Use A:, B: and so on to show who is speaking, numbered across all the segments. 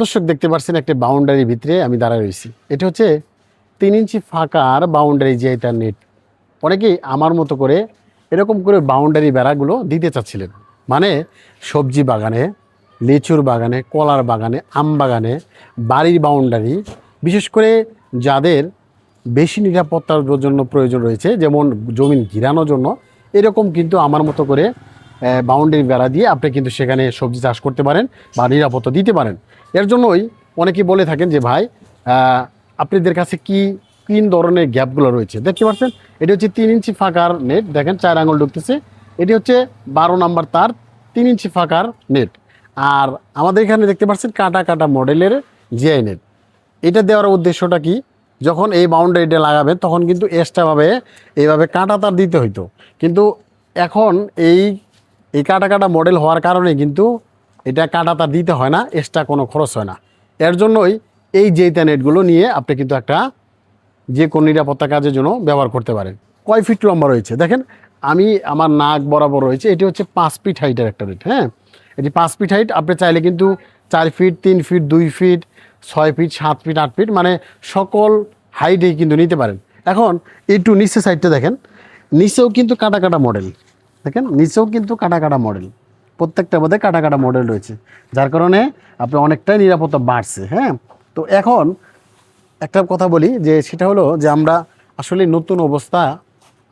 A: দর্শক দেখতে পাচ্ছেন একটা বাউন্ডারির ভিতরে আমি দাঁড়ায় রয়েছি। এটা হচ্ছে 3 ইঞ্চি ফাঁকার বাউন্ডারি যে এটা নেট। অনেকেই আমার মতো করে এরকম করে বাউন্ডারি বেড়াগুলো দিতে চাচ্ছিলেন, মানে সবজি বাগানে, লিচুর বাগানে, কলার বাগানে, আম বাগানে, বাড়ির বাউন্ডারি, বিশেষ করে যাদের বেশি নিরাপত্তার জন্য প্রয়োজন রয়েছে, যেমন জমি ঘিরানোর জন্য, এরকম কিন্তু আমার মতো করে বাউন্ডারি বেড়া দিয়ে আপনি কিন্তু সেখানে সবজি চাষ করতে পারেন বা নিরাপত্তা দিতে পারেন। এর জন্যই অনেকেই বলে থাকেন যে ভাই আপনাদের কাছে কি তিন ধরনের গ্যাপগুলো রয়েছে। দেখতে পাচ্ছেন এটি হচ্ছে 3 ইঞ্চি ফাঁকার নেট, দেখেন 4 আঙুল ঢুকতেছে। এটি হচ্ছে 12 নাম্বার তার 3 ইঞ্চি ফাঁকার নেট। আর আমাদের এখানে দেখতে পাচ্ছেন কাটা কাটা মডেলের জিআই নেট। এটা দেওয়ার উদ্দেশ্যটা কি, যখন এই বাউন্ডারিটা লাগাবেন তখন কিন্তু এক্সট্রাভাবে এইভাবে কাটা তার দিতে হইতো, কিন্তু এখন এই কাটা কাটা মডেল হওয়ার কারণে কিন্তু এটা কাটা তার দিতে হয় না, এক্সট্রা কোনো খরচ হয় না। এর জন্যই এই জেইতা নেটগুলো নিয়ে আপনি কিন্তু একটা যে কোনো নিরাপত্তা কাজের জন্য ব্যবহার করতে পারেন। কয় ফিট লম্বা রয়েছে দেখেন, আমি আমার নাক বরাবর রয়েছে। এটি হচ্ছে 5 ফিট হাইটের একটা নেট। হ্যাঁ, এটি 5 ফিট হাইট। আপনি চাইলে কিন্তু 4 feet, 3 feet, 2 feet, 6 feet, 7 feet, 8 feet, মানে সকল হাইটেই কিন্তু নিতে পারেন। এখন একটু নিচে সাইডটা দেখেন, নিচেও কিন্তু কাটা কাটা মডেল। দেখেন নিচেও কিন্তু কাটা কাটা মডেল, প্রত্যেকটার মধ্যে কাটা কাটা মডেল রয়েছে, যার কারণে আপনার অনেকটাই নিরাপত্তা বাড়ছে। হ্যাঁ, তো এখন একটা কথা বলি যে সেটা হলো যে আমরা আসলে নতুন অবস্থা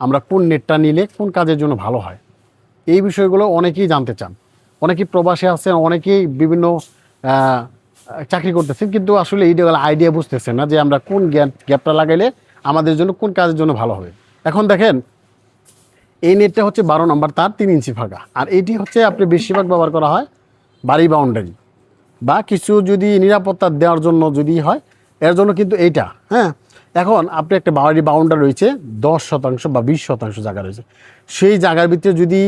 A: আমরা কোন নেটটা নিলে কোন কাজের জন্য ভালো হয়, এই বিষয়গুলো অনেকেই জানতে চান। অনেকেই প্রবাসে আছেন, অনেকেই বিভিন্ন চাকরি করতেছেন, কিন্তু আসলে এইগুলো আইডিয়া বুঝতেছেন না যে আমরা কোন গ্যাপটা লাগাইলে আমাদের জন্য কোন কাজের জন্য ভালো হবে। এখন দেখেন এই নেটটা হচ্ছে 12 নম্বর তার 3 ইঞ্চি ফাঁকা, আর এটি হচ্ছে আপনি বেশিরভাগ ব্যবহার করা হয় বাড়ি বাউন্ডারি বা কিছু যদি নিরাপত্তা দেওয়ার জন্য যদি হয়, এর জন্য কিন্তু এইটা। হ্যাঁ, এখন আপনি একটা বাড়ি বাউন্ডারি রয়েছে 10% বা 20% জায়গা রয়েছে, সেই জায়গার ভিতরে যদি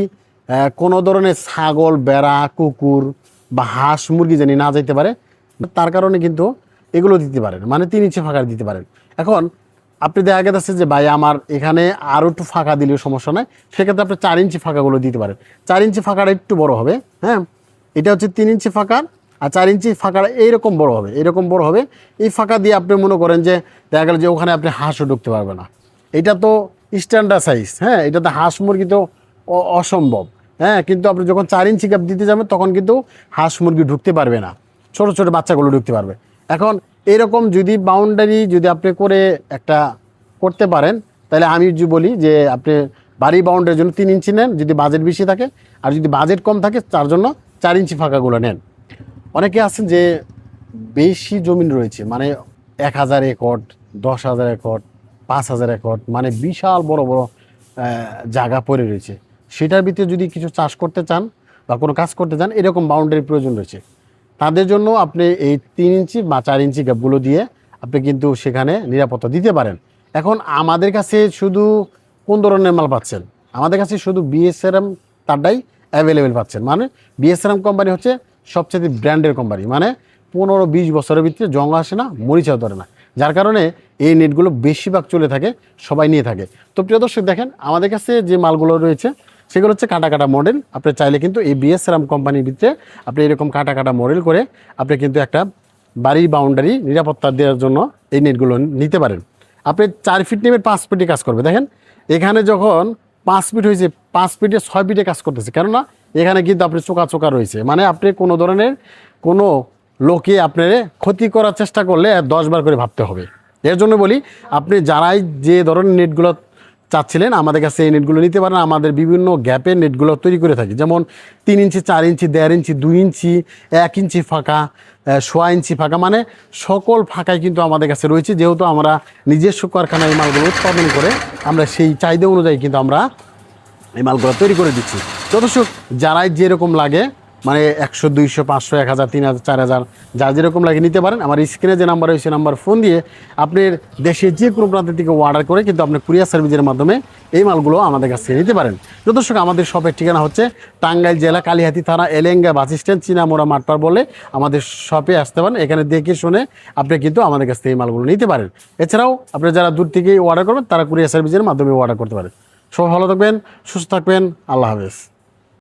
A: কোনো ধরনের ছাগল, বেড়া, কুকুর বা হাঁস মুরগি জানি না যাইতে পারে, তার কারণে কিন্তু এগুলো দিতে পারেন, মানে 3 ইঞ্চি ফাঁকা দিতে পারেন। এখন আপনি দেখা গেছে যে ভাই আমার এখানে আরও একটু ফাঁকা দিলেও সমস্যা নয়, সেক্ষেত্রে আপনি 4 ইঞ্চি ফাঁকাগুলো দিতে পারেন। 4 ইঞ্চি ফাঁকাটা একটু বড় হবে। হ্যাঁ, এটা হচ্ছে 3 ইঞ্চি ফাঁকার, আর 4 ইঞ্চি ফাঁকাটা এইরকম বড় হবে, এরকম বড় হবে। এই ফাঁকা দিয়ে আপনি মনে করেন যে দেখা গেল যে ওখানে আপনি হাঁসও ঢুকতে পারবে না, এটা তো স্ট্যান্ডার্ড সাইজ। হ্যাঁ, এটাতে হাঁস মুরগি তো অসম্ভব। হ্যাঁ, কিন্তু আপনি যখন 4 ইঞ্চি গ্যাপ দিতে যাবেন তখন কিন্তু হাঁস মুরগি ঢুকতে পারবে না, ছোট ছোট বাচ্চাগুলো ঢুকতে পারবে। এখন এরকম যদি বাউন্ডারি যদি আপনি করে একটা করতে পারেন, তাহলে আমি যদি বলি যে আপনি বাড়ি বাউন্ডারির জন্য 3 ইঞ্চি নেন যদি বাজেট বেশি থাকে, আর যদি বাজেট কম থাকে তার জন্য 4 ইঞ্চি ফাঁকাগুলো নেন। অনেকে আছেন যে বেশি জমিন রয়েছে, মানে 1000 একর, 10,000 একর, 5,000 একর, মানে বিশাল বড় বড় জায়গা পড়ে রয়েছে। সেটার ভিতরে যদি কিছু চাষ করতে চান বা কোনো কাজ করতে চান, এরকম বাউন্ডারির প্রয়োজন রয়েছে। তাদের জন্য আপনি এই 3 ইঞ্চি বা 4 ইঞ্চি গ্যাপগুলো দিয়ে আপনি কিন্তু সেখানে নিরাপত্তা দিতে পারেন। এখন আমাদের কাছে শুধু কোন ধরনের মাল পাচ্ছেন, আমাদের কাছে শুধু বিএসআরএম তারটাই অ্যাভেলেবেল পাচ্ছেন। মানে বিএসআরএম কোম্পানি হচ্ছে সবচেয়ে ব্র্যান্ডের কোম্পানি, মানে 15-20 বছরের ভিতরে জং আসে না, মরিচাও ধরে না, যার কারণে এই নেটগুলো বেশিরভাগ চলে থাকে, সবাই নিয়ে থাকে। তো প্রিয় দর্শক দেখেন আমাদের কাছে যে মালগুলো রয়েছে সেগুলো হচ্ছে কাটা কাটা মডেল। আপনি চাইলে কিন্তু এই বিএসআরএম কোম্পানির ভিতরে আপনি এরকম কাটা কাটা মডেল করে আপনি কিন্তু একটা বাড়ির বাউন্ডারি নিরাপত্তা দেওয়ার জন্য এই নেটগুলো নিতে পারেন। আপনি 4 ফিট নেবেন, 5 ফিটে কাজ করবে। দেখেন এখানে যখন 5 ফিট হয়েছে, 5 ফিটে 6 ফিটে কাজ করতেছে, কেননা এখানে কিন্তু আপনি চোকা চোকা রয়েছে, মানে আপনি কোনো ধরনের কোনো লোকে আপনার ক্ষতি করার চেষ্টা করলে 10 বার করে ভাবতে হবে। এর জন্য বলি আপনি যারাই যে ধরনের নেটগুলো চাচ্ছিলেন আমাদের কাছে এই নেটগুলো নিতে পারেন। আমাদের বিভিন্ন গ্যাপের নেটগুলো তৈরি করে থাকি, যেমন 3 ইঞ্চি, 4 ইঞ্চি, 1.5 ইঞ্চি, 2 ইঞ্চি, 1 ইঞ্চি ফাঁকা, 1.5 ইঞ্চি ফাঁকা, মানে সকল ফাঁকাই কিন্তু আমাদের কাছে রয়েছে। যেহেতু আমরা নিজস্ব কারখানায় এই মালগুলো উৎপাদন করে আমরা সেই চাহিদা অনুযায়ী কিন্তু আমরা এই মালগুলো তৈরি করে দিচ্ছি। যথেষ্ট যারাই যেরকম লাগে, মানে 100, 200, 500, 1000, 3000, 4000 যা যেরকম লাগে নিতে পারেন। আমার স্ক্রিনে যে নাম্বার রয়েছে নাম্বার ফোন দিয়ে আপনার দেশের যে কোনো প্রান্ত থেকে অর্ডার করে কিন্তু আপনার কুরিয়ার সার্ভিসের মাধ্যমে এই মালগুলো আমাদের কাছ থেকে নিতে পারেন। দর্শক আমাদের শপের ঠিকানা হচ্ছে টাঙ্গাইল জেলা কালিহাতী থানা এলেঙ্গা বাস স্ট্যান্ড চিনামোড়া মাঠপাড় বলে আমাদের শপে আসতে পারেন। এখানে দেখে শুনে আপনি কিন্তু আমাদের কাছ থেকে এই মালগুলো নিতে পারেন। এছাড়াও আপনারা যারা দূর থেকে অর্ডার করবেন তারা কুরিয়ার সার্ভিসের মাধ্যমে অর্ডার করতে পারেন। সবাই ভালো থাকবেন, সুস্থ থাকবেন, আল্লাহ হাফেজ।